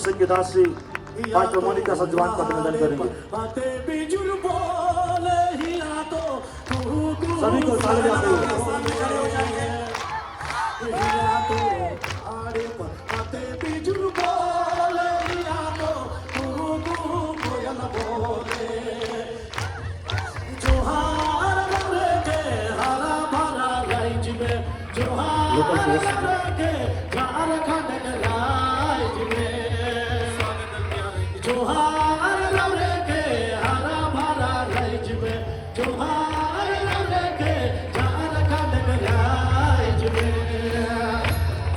संगीताश्री pastor Monika Sajwan का अभिनंदन करेंगे। सभी को ताली बजाते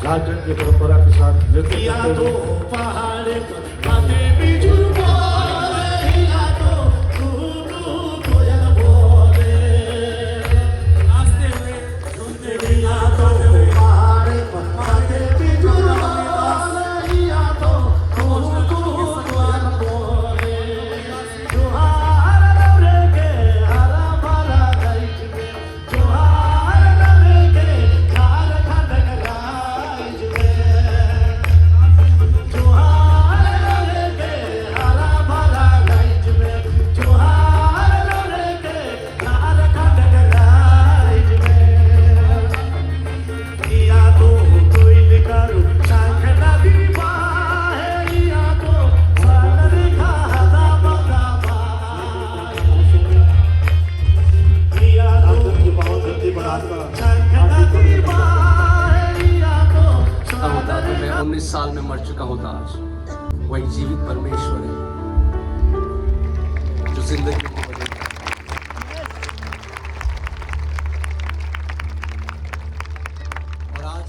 झारखंड की परंपरा के साथ नृत्य करते हुए साल में मर चुका होता आज वही जीवित परमेश्वर है जो जिंदगी को बदलता है। और आज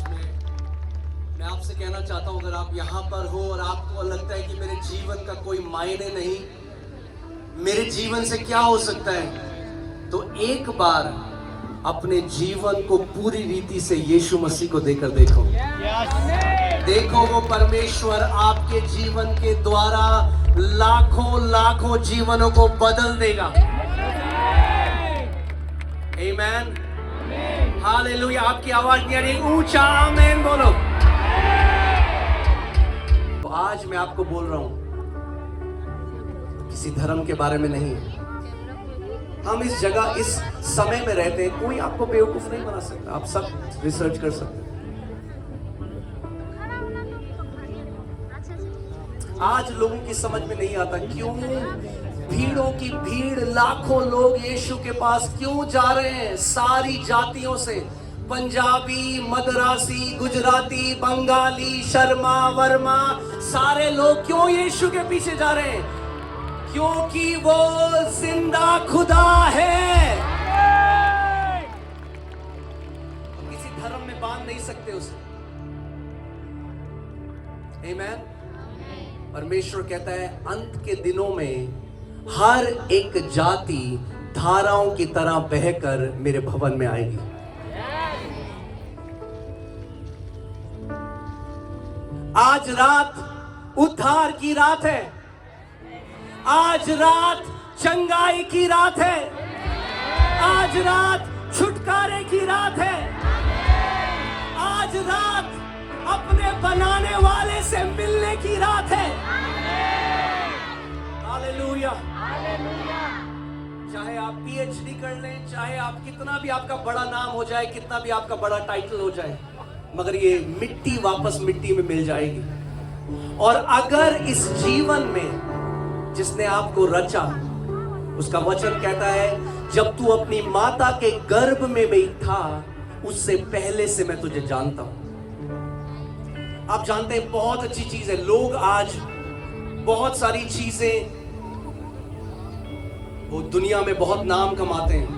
मैं आपसे कहना चाहता हूं, अगर आप यहां पर हो और आपको लगता है कि मेरे जीवन का कोई मायने नहीं, मेरे जीवन से क्या हो सकता है, तो एक बार अपने जीवन को पूरी रीति से यीशु मसीह को देकर देखो। देखो वो परमेश्वर आपके जीवन के द्वारा लाखों लाखों जीवनों को बदल देगा। आमीन, हालेलुया। आपकी आवाज नहीं आ रही, ऊंचा आमीन बोलो। तो आज मैं आपको बोल रहा हूं, किसी धर्म के बारे में नहीं। हम इस जगह इस समय में रहते हैं, कोई आपको बेवकूफ नहीं बना सकता। आप सब रिसर्च कर सकते हैं। आज लोगों की समझ में नहीं आता क्यों भीड़ों की भीड़, लाखों लोग यीशु के पास क्यों जा रहे हैं। सारी जातियों से, पंजाबी, मद्रासी, गुजराती, बंगाली, शर्मा, वर्मा, सारे लोग क्यों यीशु के पीछे जा रहे हैं? क्योंकि वो जिंदा खुदा है। हम किसी धर्म में बांध नहीं सकते उसे। आमीन। परमेश्वर कहता है अंत के दिनों में हर एक जाति धाराओं की तरह बहकर मेरे भवन में आएगी। आज रात उद्धार की रात है। आज रात चंगाई की रात है। आज रात छुटकारे की रात है। आज रात अपने बनाने वाले से मिलने की रात है। हालेलुया। चाहे आप पीएचडी कर लें, चाहे आप कितना भी आपका बड़ा नाम हो जाए, कितना भी आपका बड़ा टाइटल हो जाए, मगर ये मिट्टी वापस मिट्टी में मिल जाएगी। और अगर इस जीवन में जिसने आपको रचा, उसका वचन कहता है जब तू अपनी माता के गर्भ में भी था, उससे पहले से मैं तुझे जानता हूं। आप जानते हैं बहुत अच्छी चीज है, लोग आज बहुत सारी चीजें, वो दुनिया में बहुत नाम कमाते हैं,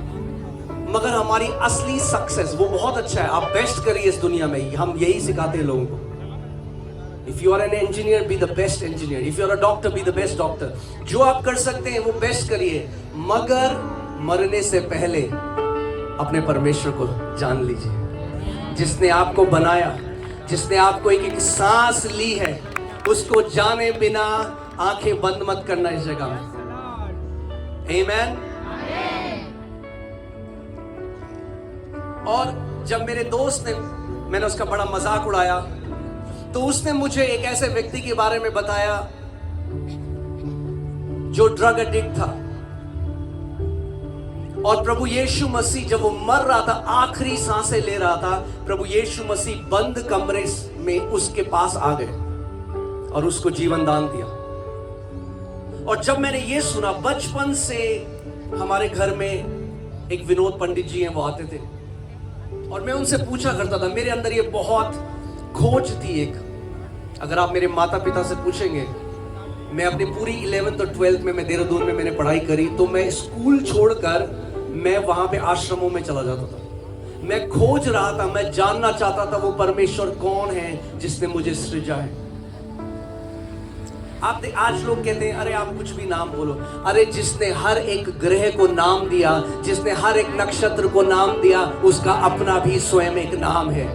मगर हमारी असली सक्सेस वो बहुत अच्छा है। आप बेस्ट करिए इस दुनिया में, हम यही सिखाते हैं लोगों को। If you are an engineer, be the best engineer. If you are a doctor, be the best doctor. जो आप कर सकते हैं वो बेस्ट करिए, मगर मरने से पहले अपने परमेश्वर को जान लीजिए, जिसने आपको बनाया, जिसने आपको एक एक सांस ली है, उसको जाने बिना आंखें बंद मत करना इस जगह में। आमीन। और जब मेरे दोस्त ने, मैंने उसका बड़ा मजाक उड़ाया, तो उसने मुझे एक ऐसे व्यक्ति के बारे में बताया जो ड्रग एडिक्ट था, और प्रभु यीशु मसीह जब वो मर रहा था, आखिरी सांसें ले रहा था, प्रभु यीशु मसीह बंद कमरे में उसके पास आ गए और उसको जीवन दान दिया। और जब मैंने ये सुना, बचपन से हमारे घर में एक विनोद पंडित जी हैं, वो आते थे और मैं उनसे पूछा करता था। मेरे अंदर ये बहुत खोज थी एक। अगर आप मेरे माता पिता से पूछेंगे, मैं अपनी पूरी 11th और 12th में मैं देहरादून में मैंने पढ़ाई करी, तो मैं स्कूल छोड़कर मैं वहां पे आश्रमों में चला जाता था। मैं खोज रहा था, मैं जानना चाहता था वो परमेश्वर कौन है जिसने मुझे सृजा है। आज लोग कहते हैं अरे आप कुछ भी नाम बोलो। अरे जिसने हर एक ग्रह को नाम दिया, जिसने हर एक नक्षत्र को नाम दिया, उसका अपना भी स्वयं एक नाम है।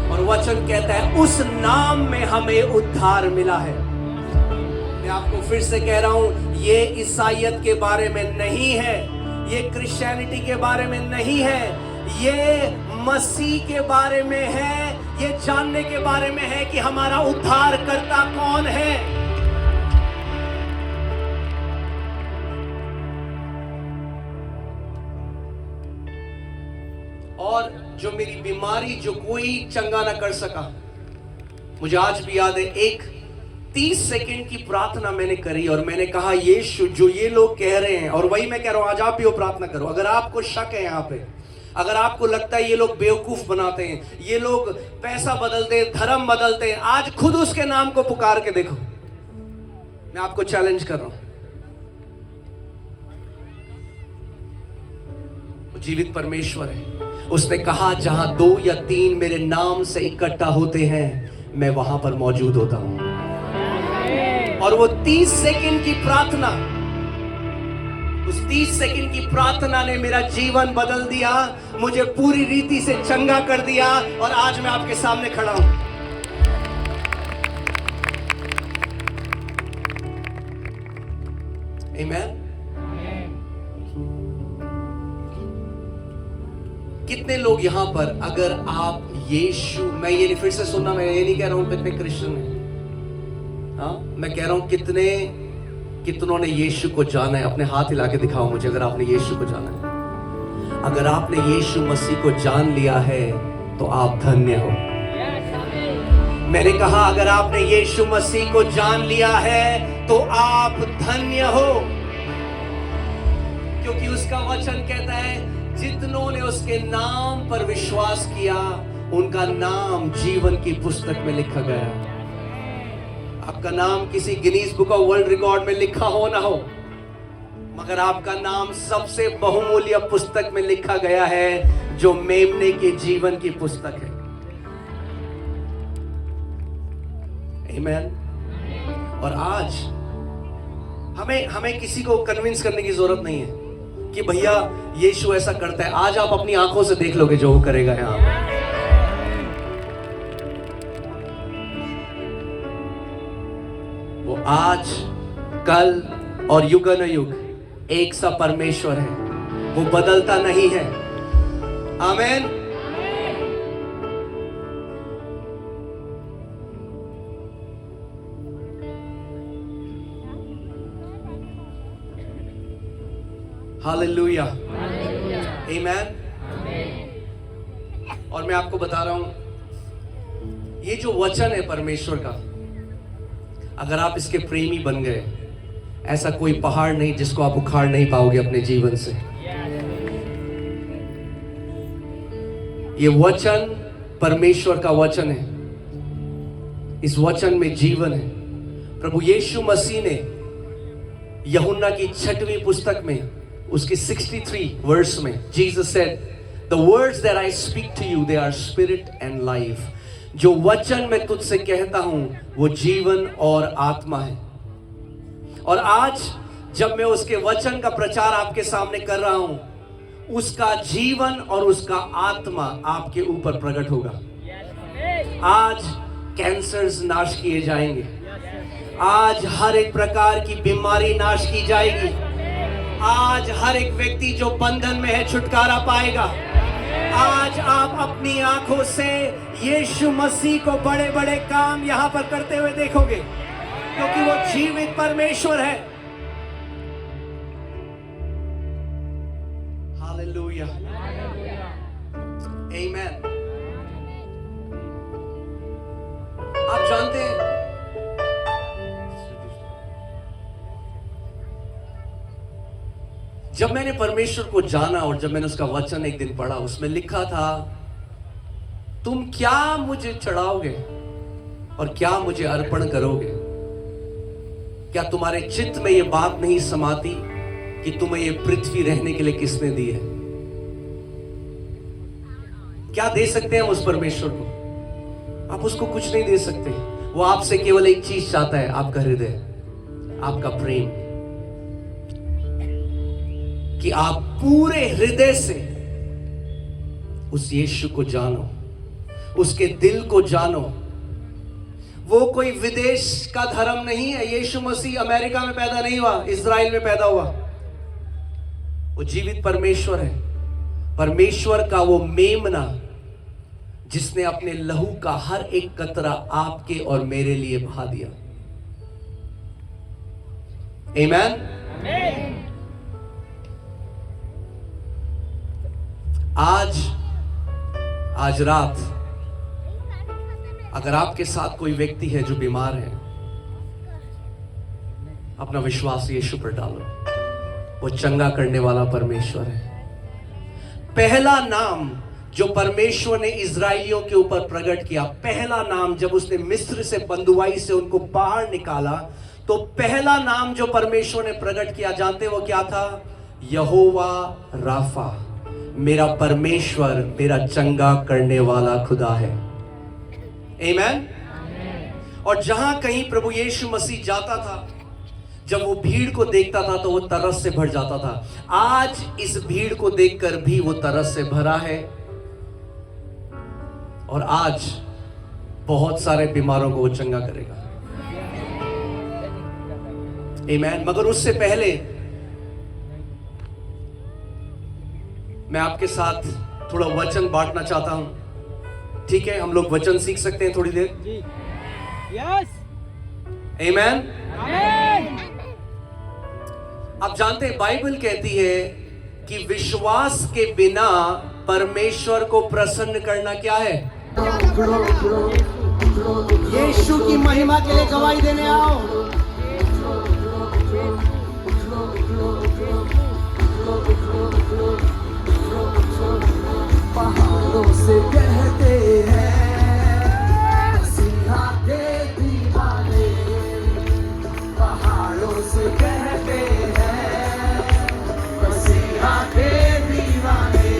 और वचन कहता है उस नाम में हमें उद्धार मिला है। मैं आपको फिर से कह रहा हूं, ये ईसाईयत के बारे में नहीं है, ये क्रिश्चियनिटी के बारे में नहीं है, ये मसीह के बारे में है। ये जानने के बारे में है कि हमारा उद्धार करता कौन है। और जो मेरी बीमारी जो कोई चंगा ना कर सका, मुझे आज भी याद है, एक 30 सेकंड की प्रार्थना मैंने करी और मैंने कहा यीशु, जो ये लोग कह रहे हैं, और वही मैं कह रहा हूं, आज आप भी वो प्रार्थना करो। अगर आपको शक है यहाँ पे, अगर आपको लगता है ये लोग बेवकूफ बनाते हैं, ये लोग पैसा बदलते हैं, धर्म बदलते हैं, आज खुद उसके नाम को पुकार के देखो। मैं आपको चैलेंज कर रहा हूं। जीवित परमेश्वर है। उसने कहा जहां 2 या 3 मेरे नाम से इकट्ठा होते हैं, मैं वहां पर मौजूद होता हूं। और वो 30 सेकंड की प्रार्थना, उस 30 सेकंड की प्रार्थना ने मेरा जीवन बदल दिया, मुझे पूरी रीति से चंगा कर दिया, और आज मैं आपके सामने खड़ा हूं। आमीन। कितने लोग यहां पर, अगर आप यीशु, मैं ये नहीं, फिर से सुनना, मैं ये नहीं कह रहा हूं कितने क्रिश्चियन हैं, हाँ, मैं कह रहा हूं कितनों ने यीशु को जाना है। अपने हाथ हिला के दिखाओ मुझे अगर आपने यीशु को जाना है। अगर आपने यीशु मसीह को जान लिया है तो आप धन्य हो। मैंने कहा अगर आपने यीशु मसीह को जान लिया है तो आप धन्य हो, क्योंकि उसका वचन कहता है जितनों ने उसके नाम पर विश्वास किया, उनका नाम जीवन की पुस्तक में लिखा गया। आपका नाम किसी Guinness book of world record में लिखा हो ना हो, मगर आपका नाम सबसे बहुमूल्य पुस्तक में लिखा गया है, जो मेमने के जीवन की पुस्तक है। आमीन। और आज हमें किसी को कन्विंस करने की जरूरत नहीं है कि भैया यीशु ऐसा करता है। आज आप अपनी आंखों से देख लोगे जो वो करेगा यहां। वो आज, कल और युगानुयुग एक सा परमेश्वर है, वो बदलता नहीं है। आमीन। हालेलुया, आमीन। और मैं आपको बता रहा हूं, ये जो वचन है परमेश्वर का, अगर आप इसके प्रेमी बन गए, ऐसा कोई पहाड़ नहीं जिसको आप उखाड़ नहीं पाओगे अपने जीवन से। ये वचन परमेश्वर का वचन है, इस वचन में जीवन है। प्रभु यीशु मसीह ने यूहन्ना की 6वीं पुस्तक में, उसकी 63 वर्स में, Jesus said, "The words that I speak to you, they are spirit and life." जो वचन मैं तुझसे कहता हूं वो जीवन और आत्मा है। और आज जब मैं उसके वचन का प्रचार आपके सामने कर रहा हूं, उसका जीवन और उसका आत्मा आपके ऊपर प्रकट होगा। आज कैंसर्स नाश किए जाएंगे, आज हर एक प्रकार की बीमारी नाश की जाएगी, आज हर एक व्यक्ति जो बंधन में है छुटकारा पाएगा, आज आप अपनी आंखों से यीशु मसीह को बड़े बड़े काम यहां पर करते हुए देखोगे, क्योंकि वो जीवित परमेश्वर है। हालेलुया, आमीन। आप जानते हैं, जब मैंने परमेश्वर को जाना और जब मैंने उसका वचन एक दिन पढ़ा, उसमें लिखा था, तुम क्या मुझे चढ़ाओगे और क्या मुझे अर्पण करोगे? क्या तुम्हारे चित्त में यह बात नहीं समाती कि तुम्हें यह पृथ्वी रहने के लिए किसने दी है? क्या दे सकते हैं हम उस परमेश्वर को? आप उसको कुछ नहीं दे सकते। वो आपसे केवल एक चीज चाहता है, आपका हृदय, आपका प्रेम, कि आप पूरे हृदय से उस यीशु को जानो, उसके दिल को जानो। वो कोई विदेश का धर्म नहीं है। यीशु मसीह अमेरिका में पैदा नहीं हुआ, इज़राइल में पैदा हुआ। वो जीवित परमेश्वर है, परमेश्वर का वो मेमना जिसने अपने लहू का हर एक कतरा आपके और मेरे लिए बहा दिया। आमीन। आज रात अगर आपके साथ कोई व्यक्ति है जो बीमार है, अपना विश्वास यीशु पर डालो। वो चंगा करने वाला परमेश्वर है। पहला नाम जो परमेश्वर ने इज़राइलियों के ऊपर प्रकट किया, पहला नाम जब उसने मिस्र से बंधुआई से उनको बाहर निकाला, तो पहला नाम जो परमेश्वर ने प्रकट किया, जानते वो क्या था? यहोवा राफा, मेरा परमेश्वर, मेरा चंगा करने वाला खुदा है। आमीन। और जहां कहीं प्रभु यीशु मसीह जाता था, जब वो भीड़ को देखता था तो वो तरस से भर जाता था। आज इस भीड़ को देखकर भी वो तरस से भरा है, और आज बहुत सारे बीमारों को वो चंगा करेगा। आमीन। मगर उससे पहले मैं आपके साथ थोड़ा वचन बांटना चाहता हूं। ठीक है, हम लोग वचन सीख सकते हैं थोड़ी देर। यस। आमीन। आप जानते हैं, बाइबल कहती है कि विश्वास के बिना परमेश्वर को प्रसन्न करना क्या है? यीशु की महिमा के लिए गवाही देने आओ। पहाड़ों से कहते हैं मसीहा के दीवाने, पहाड़ों से कहते हैं मसीहा के दीवाने,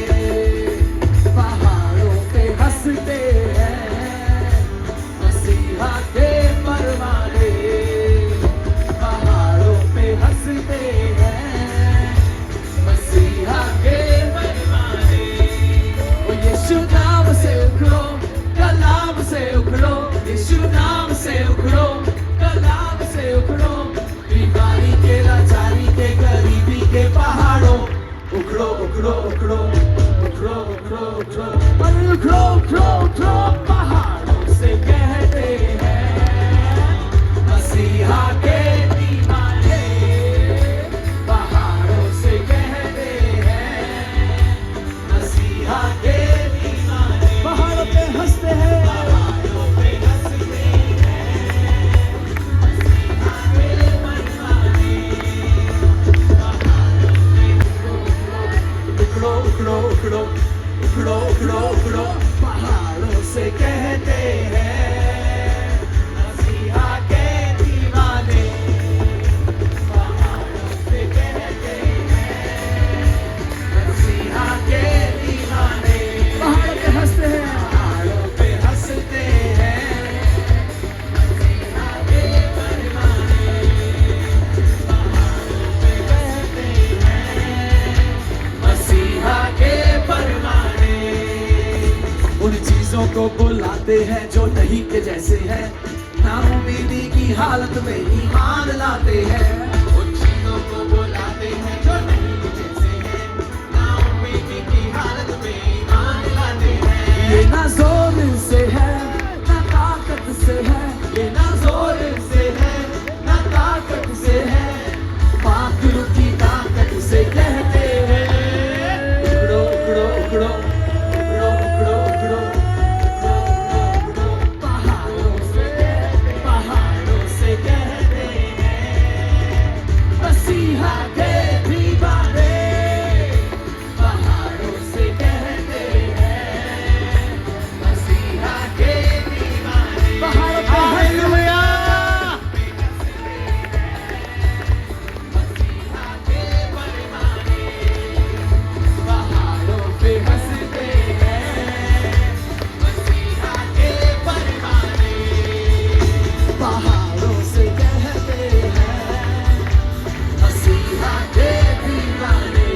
पहाड़ों पे हंसते हैं मसीहा के परवाने, पहाड़ों पे हंसते हैं मसीहा के परवाने। यीशु नाम से उखड़ो, कलाम से उखड़ो, यीशु नाम से उखड़ो, कलाम से उखड़ो, बीमारी के, लाचारी के, गरीबी के पहाड़ों, उखड़ो उखड़ो उखड़ो उखड़ो उखड़ो उखड़ो, अरे उखड़ो उखड़ो उखड़ो, पहाड़ों से कहते हैं मसीहा के दीवाने, पहाड़ों से कहते हैं मसीहा के दीवाने, पहाड़ों पे हंसते हैं, पहाड़ों पे हंसते हैं मसीहा के परवाने, उखड़ो उखड़ो उखड़ो उखड़ो उखड़ो उखड़ो, पहाड़ों से कहते हैं मसीहा के दीवाने, पहाड़ों से कहते हैं मसीहा के दीवाने, पहाड़ों पे हंसते हैं, पहाड़ों पे हंसते हैं मसीहा के परवाने, पहाड़ों पे कहते हैं मसीहा के परवाने। उन चीजों को बुलाते हैं जो नहीं के जैसे हैं, नाउमीदी की हालत में ईमान लाते हैं, उन चीजों को बुलाते हैं जो नहीं के जैसे हैं, नाउमीदी की हालत में ईमान ना जोर से है ना ताकत से है, ये ना जोर से है ना ताकत से है, पाखरू की ताकत से कहते हैं। उखड़ो उखड़ो उखड़ो उखड़ो उखड़ो उखड़ो उखड़ो उखड़ो, पहाड़ों से कहते हैं मसीहा के दीवाने, पहाड़ों से कहते हैं मसीहा के दीवाने। पहाड़ों पे हालेलुया। पहाड़ों पे हंसते हैं मसीहा के परवाने, पहाड़ों से कहते हैं मसीहा के दीवाने,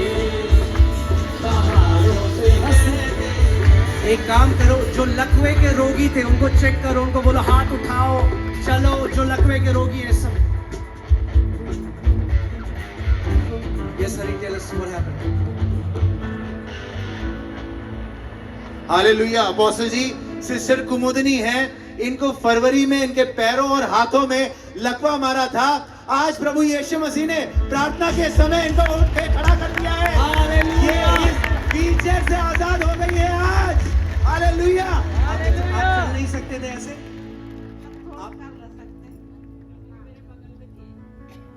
पहाड़ों पे हंसते हैं। एक काम करो, जो लकवे के रोगी थे उनको चेक करो, उनको बोलो हाथ उठाओ, चलो जो लकवे के रोगी है सब। Yes, sir, tell us what happened. Hallelujah. Apostle ji sister Kumudini है, इनको फरवरी में इनके पैरों और हाथों में लकवा मारा था। आज प्रभु यीशु मसीह ने प्रार्थना के समय इनको उठ के खड़ा कर दिया है। हालेलुया। ये इस व्हीलचेयर से आजाद हो गई है आज। हालेलुया। आप चल नहीं सकते थे ऐसे?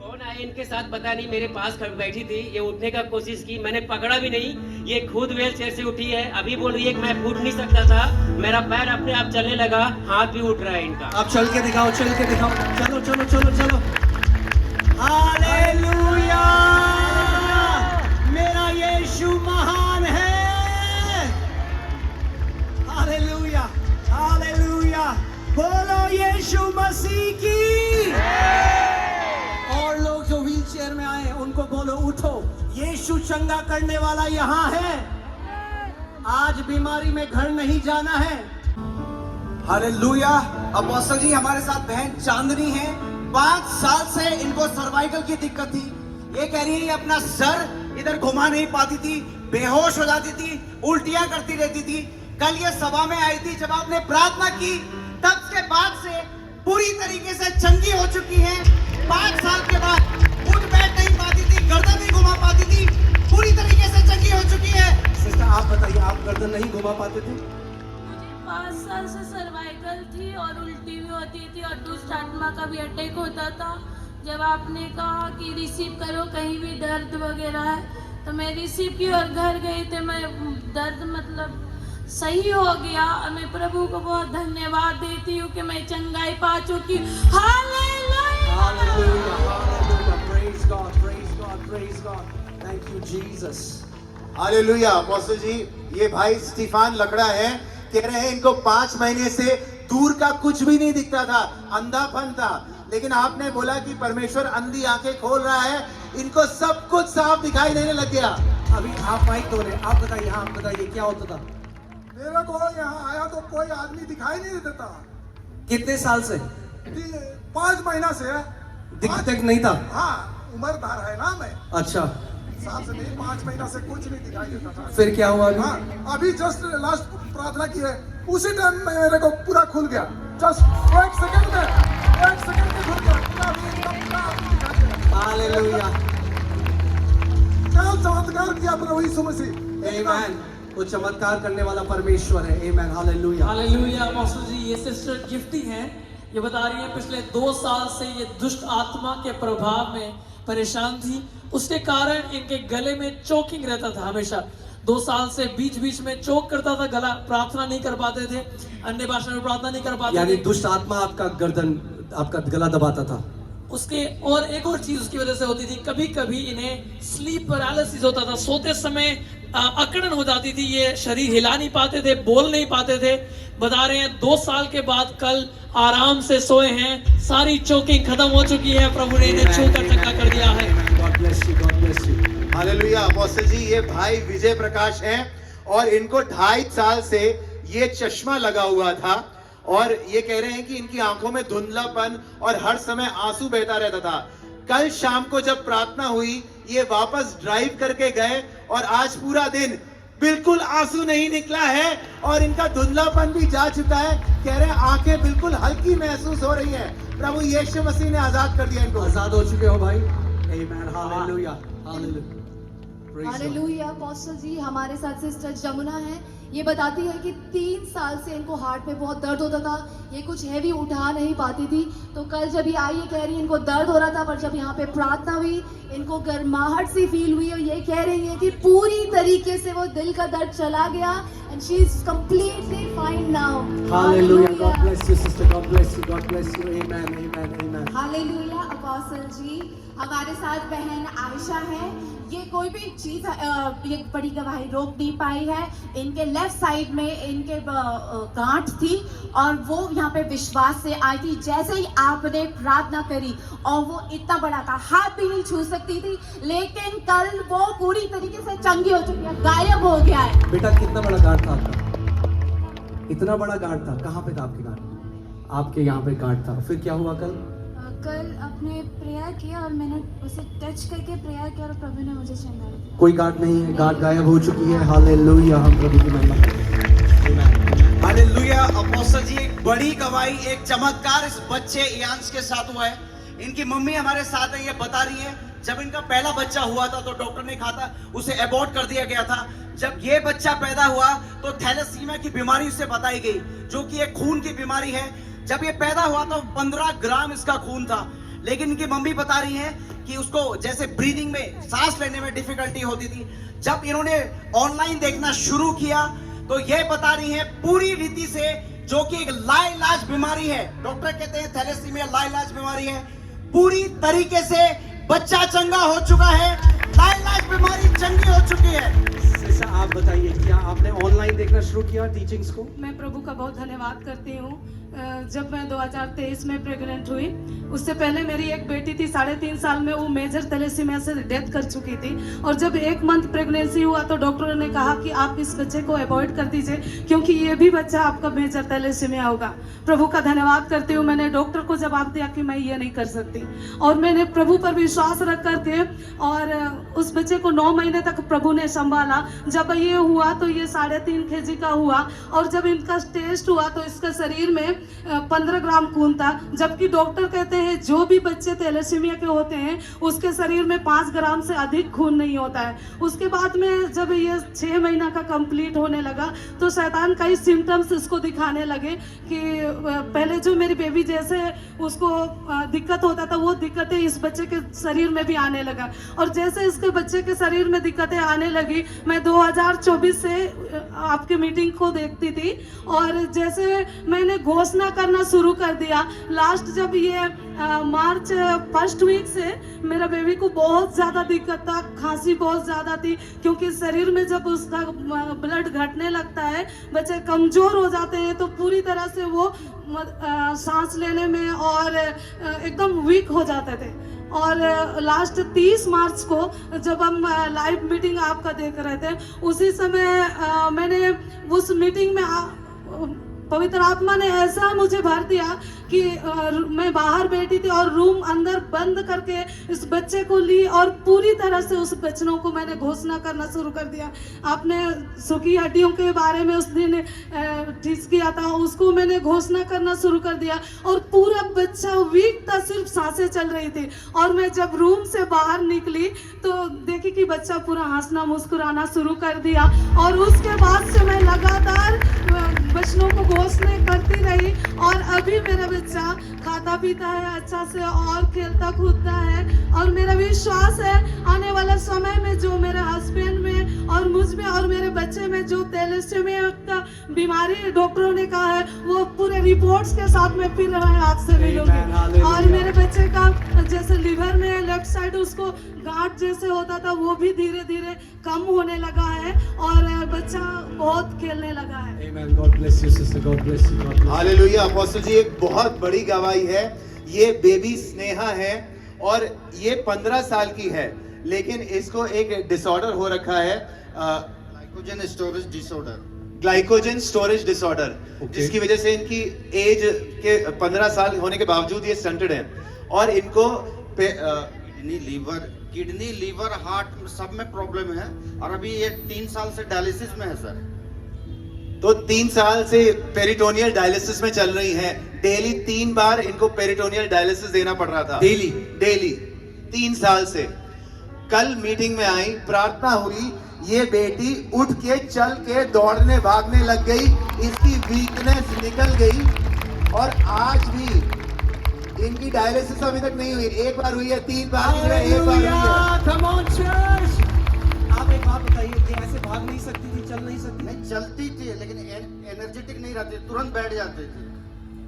कौन आए इनके साथ पता नहीं, मेरे पास बैठी थी, ये उठने का कोशिश की, मैंने पकड़ा भी नहीं, ये खुद व्हील चेयर से उठी है। अभी बोल रही है कि मैं उठ नहीं सकता था, मेरा पैर अपने आप चलने लगा, हाथ भी उठ रहा है इनका। आप चल के दिखाओ, चल के दिखाओ, चलो चलो चलो चलो। हालेलुया। मेरा यीशु महान है। Hallelujah hallelujah. बोलो यीशु मसीह की। और लोग जो व्हील चेयर में आए उनको बोलो उठो, यीशु चंगा करने वाला यहाँ है। आज बीमारी में घर नहीं जाना है। हालेलुया। अपोस्टल जी हमारे साथ बहन चांदनी है, 5 साल से इनको सर्वाइकल की दिक्कत थी। ये कह रही है ये अपना सर इधर घुमा नहीं पाती थी, बेहोश हो जाती थी, उल्टियां करती रहती थी। कल ये सभा में आई थी, जब आपने प्रार्थना की तब के बाद से पूरी तरीके से चंगी हो चुकी है। 5 साल के बाद उठ बैठ नहीं पाती थी, गर्दन नहीं घुमा पाती थी, पूरी तरीके से चंगी हो चुकी है। सिस्टर आप बताइए, आप गर्दन नहीं घुमा पाते थे? 5 साल से सर्वाइकल थी और उल्टी भी होती थी और दुष्ट आत्मा का भी अटैक होता था। जब आपने कहा कि रिसीव करो, कहीं भी दर्द वगैरह है, तो मैं रिसीव की और घर गई थे, मैं दर्द मतलब सही हो गया। और मैं प्रभु को बहुत धन्यवाद देती हूँ कि मैं चंगाई पा चुकी हूँ। Hallelujah. Hallelujah hallelujah. Praise God praise God praise God. Thank you Jesus. Hallelujah. Apostle ji ये भाई स्टीफान लकड़ा है, कह रहे हैं इनको 5 महीने से दूर का कुछ भी नहीं दिखता था, अंधापन था, लेकिन आपने बोला कि परमेश्वर अंधी आंखें खोल रहा है, इनको सब कुछ साफ दिखाई देने लग गया। अभी आप माइक दो रहे, आप बताइए, हाँ आप बताइए क्या होता था? मेरे को यहाँ आया तो कोई आदमी दिखाई नहीं देता। कितने साल से? 5 महीना से है। दिखते नहीं था? हाँ, उम्रदार है ना मैं। अच्छा, साल से नहीं, 5 महीना से कुछ नहीं दिखाई देता था। फिर क्या हुआ अभी? हाँ, अभी जस्ट लास्ट प्रार्थना की है, उसी टाइम में मेरे को पूरा खुल गया। जस्ट 1 सेकंड में, 1 सेकंड में खुल गया पूरा, अभी एकदम पूरा आदमी दिखाई दे रहा है। हालेलुया। क्या चमत्कार किया प्रभु यीशु मसीह। आमेन। वो चमत्कार करने वाला परमेश्वर है। आमेन। हालेलुया। हालेलुया। अपोस्टल जी ये सिस्टर गिफ्टी हैं, ये बता रही हैं पिछले 2 साल से ये दुष्ट आत्मा के प्रभाव में परेशान थी, उसके कारण इनके गले में चोकिंग रहता था हमेशा। 2 साल से बीच बीच में चोक करता था गला, प्रार्थना नहीं कर पाते थे, अन्य भाषा में प्रार्थना नहीं कर पाते यानी थे। दुष्ट आत्मा आपका गर्दन, आपका गला दबाता था। उसके और एक और चीज उसकी वजह से होती थी, कभी कभी इन्हें स्लीप पैरालिसिस होता था, सोते समय अकड़न हो जाती थी, ये शरीर हिला नहीं पाते थे, बोल नहीं पाते थे। बता रहे हैं 2 साल के बाद कल आराम से सोए हैं, सारी चोकिंग खत्म हो चुकी है, प्रभु ने इन्हें छूकर चंगा कर दिया है। God bless you, God bless you. Hallelujah. Apostle ji ये भाई विजय प्रकाश हैं और इनको 2.5 साल से ये चश्मा लगा हुआ था और ये कह रहे हैं कि इनकी आंखों में धुंधलापन और हर समय आंसू बहता रहता था। कल शाम को जब प्रार्थना हुई ये वापस ड्राइव करके गए और आज पूरा दिन बिल्कुल आंसू नहीं निकला है और इनका धुंधलापन भी जा चुका है। कह रहे हैं आंखें बिल्कुल हल्की महसूस हो रही है। प्रभु यीशु मसीह ने आजाद कर दिया इनको। आजाद हो चुके हो भाई। Amen, hallelujah, hallelujah. Praise the Lord. Hallelujah. Apostle ji, हमारे साथ सिस्टर जमुना है। ये बताती है कि 3 साल से इनको हार्ट में बहुत दर्द होता था, ये कुछ हैवी उठा नहीं पाती थी। तो कल जब ये आई, ये कह रही है इनको दर्द हो रहा था, पर जब यहाँ पे प्रार्थना हुई इनको गर्माहट सी फील हुई और ये कह रही है कि पूरी तरीके से वो दिल का दर्द चला गया and she is completely fine now. Hallelujah. God bless you, sister. God bless you. God bless you. Amen. Amen. Amen. Hallelujah. Apostle ji, हमारे साथ बहन आयशा है। ये कोई भी चीज ये बड़ी गवाही रोक नहीं पाई है। इनके लेफ्ट साइड में इनके गांठ थी और वो यहाँ पे विश्वास से आई थी। जैसे ही आपने प्रार्थना करी और वो इतना बड़ा था, हाथ भी नहीं छू सकती थी, लेकिन कल वो पूरी तरीके से चंगी हो चुकी है, गायब हो गया है। बेटा कितना बड़ा गांठ था आपका? इतना बड़ा गांठ था। कहाँ पे था आपके गांठ? आपके यहाँ पे गांठ था। फिर क्या हुआ कल? कल आपने प्रेयर किया और मैंने उसे टच करके प्रेयर किया और प्रभु ने मुझे चंगा दिया। कोई गांठ नहीं है, गांठ गायब हो चुकी है। हालेलुया। हम प्रभु की महिमा करते हैं। हालेलुया। अपोस्टल जी, एक बड़ी गवाही, एक चमत्कार इस बच्चे इयांश के साथ हुआ है। इनकी मम्मी हमारे साथ है, ये बता रही है जब इनका पहला बच्चा हुआ था तो डॉक्टर ने कहा था उसे अबॉर्ट कर दिया गया था। जब ये बच्चा पैदा हुआ तो थैलेसीमिया की बीमारी उसे बताई गई, जो कि एक खून की बीमारी है। जब ये पैदा हुआ तो 15 ग्राम इसका खून था, लेकिन इनकी मम्मी बता रही है कि उसको जैसे ब्रीदिंग में, सांस लेने में डिफिकल्टी होती थी। जब इन्होंने ऑनलाइन देखना शुरू किया तो ये बता रही है पूरी रीति से, जो कि एक लाइलाज बीमारी है, डॉक्टर कहते हैं थैलेसीमिया लाइलाज बीमारी है, पूरी तरीके से बच्चा चंगा हो चुका है, लाइलाज बीमारी चंगी हो चुकी है। जैसा आप बताइए, क्या आपने ऑनलाइन देखना शुरू किया टीचिंग्स को? मैं प्रभु का बहुत धन्यवाद करती हूँ। जब मैं 2023 में प्रेग्नेंट हुई, उससे पहले मेरी एक बेटी थी, 3.5 साल में वो मेजर थैलेसीमिया से डेथ कर चुकी थी। और जब 1 मंथ प्रेगनेंसी हुआ तो डॉक्टरों ने कहा कि आप इस बच्चे को अवॉइड कर दीजिए, क्योंकि ये भी बच्चा आपका मेजर थैलेसीमिया होगा। प्रभु का धन्यवाद करती हूँ, मैंने डॉक्टर को जवाब दिया कि मैं ये नहीं कर सकती, और मैंने प्रभु पर विश्वास रख करके और उस बच्चे को 9 महीने तक प्रभु ने संभाला। जब ये हुआ तो ये 3.5 kg का हुआ, और जब इनका टेस्ट हुआ तो इसके शरीर में 15 ग्राम खून था, जबकि डॉक्टर कहते हैं जो भी बच्चे थैलेसीमिया के होते हैं उसके शरीर में 5 ग्राम से अधिक खून नहीं होता है। उसके बाद में जब ये 6 महीना का कंप्लीट होने लगा तो शैतान कई सिम्टम्स इसको दिखाने लगे कि पहले जो मेरी बेबी जैसे उसको दिक्कत होता था, वो दिक्कतें इस बच्चे के शरीर में भी आने लगा। और जैसे इसके बच्चे के शरीर में दिक्कतें आने लगी, मैं 2024 से आपकी मीटिंग को देखती थी, और जैसे मैंने घोषणा करना शुरू कर दिया। लास्ट जब ये मार्च 1st वीक से मेरा बेबी को बहुत ज़्यादा दिक्कत था, खांसी बहुत ज़्यादा थी, क्योंकि शरीर में जब उसका ब्लड घटने लगता है, बच्चे कमज़ोर हो जाते हैं, तो पूरी तरह से वो सांस लेने में और एकदम वीक हो जाते थे। और लास्ट 30 मार्च को जब हम लाइव मीटिंग आपका देख रहे थे, उसी समय मैंने उस मीटिंग में पवित्र आत्मा ने ऐसा मुझे भर दिया कि मैं बाहर बैठी थी और रूम अंदर बंद करके इस बच्चे को ली और पूरी तरह से उस बच्चों को मैंने घोषणा करना शुरू कर दिया। आपने सूखी हड्डियों के बारे में उस दिन टीच किया था, उसको मैंने घोषणा करना शुरू कर दिया, और पूरा बच्चा वीक था, सिर्फ सांसें चल रही थी। और मैं जब रूम से बाहर निकली तो देखी कि बच्चा पूरा हंसना मुस्कुराना शुरू कर दिया, और उसके बाद से मैं लगातार बच्चों को घोषणा करती रही, और अभी मेरा बच्चा खाता पीता है अच्छा से और खेलता कूदता है। और मेरा विश्वास है आने वाला समय में जो मेरे हस्बैंड में और मुझ में और मेरे बच्चे में जो थैलेसीमिया का बीमारी डॉक्टरों ने कहा है, वो पूरे रिपोर्ट्स के साथ में फिर आपसे मिलूंगी। और मेरे बच्चे का जैसे लिवर में लेफ्ट साइड उसको गांठ जैसे होता था, वो भी धीरे धीरे कम होने लगा है, और बच्चा बहुत खेलने लगा है। Amen. God bless you, sister. God bless you. God bless you. Hallelujah. Apostle ji, एक बहुत बड़ी गवाही है। ये बेबी स्नेहा है और ये 15 साल की है, लेकिन इसको एक डिसऑर्डर हो रखा है, ग्लाइकोजन स्टोरेज डिसऑर्डर, जिसकी वजह से इनकी एज के 15 साल होने के बावजूद ये स्टंटेड है, और इनको किडनी, लीवर, हार्ट सब में प्रॉब्लम है और अभी ये 3 साल से डायलिसिस में है सर। तो 3 साल से पेरिटोनियल डायलिसिस में चल रही हैं। डेली 3 बार इनको पेरिटोनियल डायलिसिस देना पड़ रहा था। डेली 3 साल से। कल मीटिंग में आई, प्रार्थना हुई, ये बेटी उठ के चल के दौड़ने भागने लग गई, इसकी वीकनेस निकल गई और आज भी इनकी डायलिसिस अभी तक नहीं हुई। एक बार हुई है, 3 बार हुई है, 1 बार हुई है। Come on, church! आप एक बात बताइए, ये ऐसे भाग नहीं सकती थी, चल नहीं सकती? नहीं चलती थी लेकिन एनर्जेटिक नहीं रहती, तुरंत बैठ जाती थी।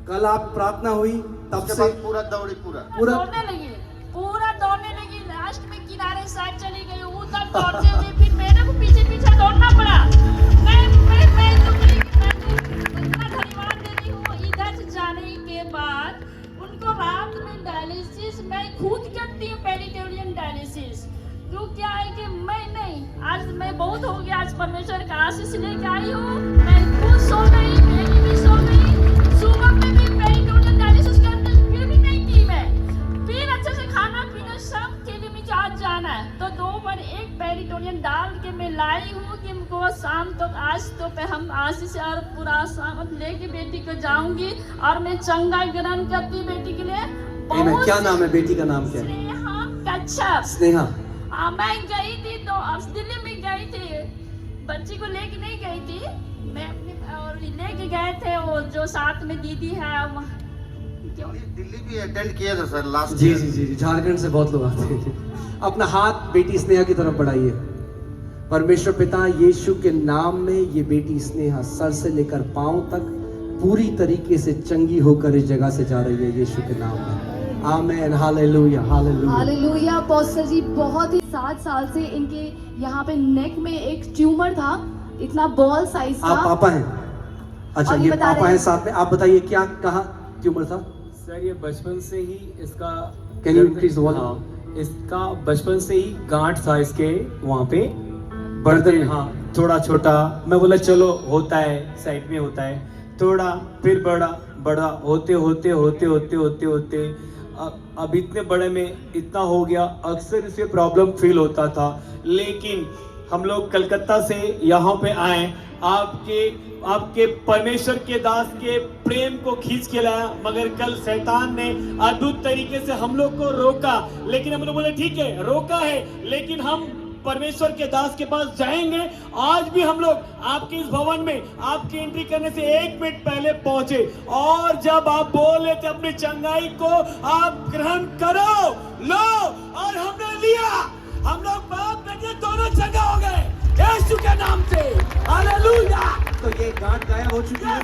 कल आप प्रार्थना हुई तब उसके से बाद पूरा दौड़ी पूरा दौड़ने लगी, पूरा दौड़ने लगी। लास्ट में किनारे साइड चली गई, उधर दौड़ते हुए फिर मेरे को पीछे पीछे दौड़ना पड़ा। मैं इतना धन्यवाद देती हूँ। इधर से जाने के बाद उनको रात में डायलिसिस मैं खुद करती हूँ, पेरिटोनियल डायलिसिस। तो क्या है कि मैं नहीं, आज मैं बहुत हो गया, आज परमेश्वर का आशीष लेके आई हूँ। मैं खुद सो गई, बेटी भी सो गई, सुबह में भी पेरिटोनियल डायलिसिस करते फिर भी नहीं की मैं। फिर अच्छे से खाना पीना सब के लिए मुझे आज जाना है, तो 2 बार एक पेरिटोनियल डाल के मैं लाई हूँ कि हमको शाम तक आज तो पे हम आशीष और पूरा शाम लेके बेटी को जाऊंगी और मैं चंगाई ग्रहण करती बेटी के लिए। बहुत क्या नाम है बेटी का? नाम क्या है? स्नेहा कच्छप। स्नेहा। मैं गई थी तो दिल्ली में गई थी, बच्ची को लेके नहीं गई थी मैं, अपने और लेके गए थे वो जो साथ में दीदी है दिल्ली भी अटेंड किया था सर लास्ट। जी, झारखंड से बहुत लोग आते हैं। अपना हाथ बेटी स्नेहा की तरफ बढ़ाइए। परमेश्वर पिता यीशु के नाम में ये बेटी स्नेहा सर से लेकर पांव तक पूरी तरीके से चंगी होकर इस जगह से जा रही है, यीशु के नाम में। आमेन, हालेलुया, हालेलुया। हालेलुया। पॉस्टर जी, बहुत ही 7 साल से इनके यहाँ पे नेक में एक ट्यूमर था, इतना बॉल साइज था। आप पापा हैं? अच्छा, और ये बता पापा रहे हैं साथ में। आप बताइए क्या कहा ट्यूमर था? सर ये बचपन से ही इसका Can you increase the volume? इसका बचपन से ही गांठ था इसके वहाँ पे बर्दन में। हाँ, थोड़ा छोटा। मैं बोला चलो होता है, साइड में होता है, थोड़ा फिर बड़ा होते होते होते होते होते होते अब इतने बड़े में इतना हो गया। अक्सर इसे प्रॉब्लम फील होता था, लेकिन हम लोग कलकत्ता से यहाँ पे आए, आपके परमेश्वर के दास के प्रेम को खींच के लाया, मगर कल शैतान ने अद्भुत तरीके से हम लोग को रोका। लेकिन हम लोग बोले ठीक है, रोका है लेकिन हम परमेश्वर के दास के पास जाएंगे। आज भी हम लोग आपके इस भवन में आपकी एंट्री करने से 1 मिनट पहले पहुंचे और जब आप बोल रहे थे अपनी चंगाई को आप ग्रहण करो, लो, और हमने लिया। हम लोग बाप बेटे दोनों चंगा हो गए यीशु के नाम से। हालेलुया। तो ये गांठ गायब हो चुकी है।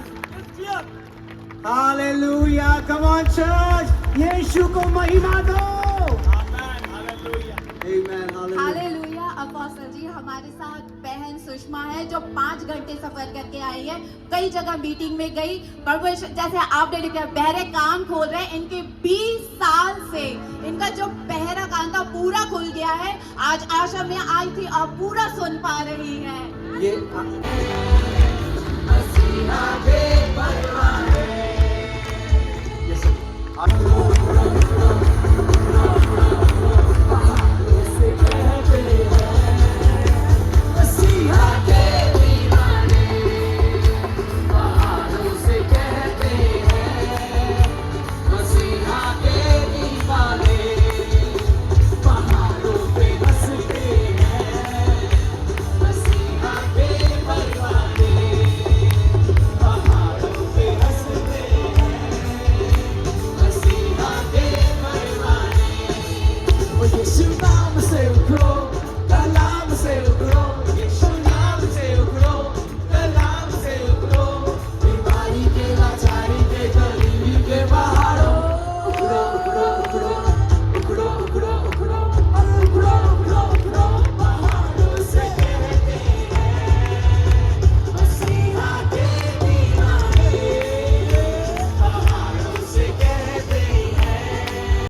हालेलुया। कम ऑन चर्च, यीशु को महिमा दो। आमेन, हालेलुया। आमेन, हालेलुया। हालेलुया। अपोस्टल जी, हमारे साथ बहन सुषमा है जो 5 घंटे सफर करके आई है, कई जगह मीटिंग में गई। परमेश्वर जैसे आपने लिखा बहरे कान खोल रहे हैं, इनके 20 साल से इनका जो बहरा कान था पूरा खुल गया है। आज आशा में आई थी और पूरा सुन पा रही है। ये Yes, sir.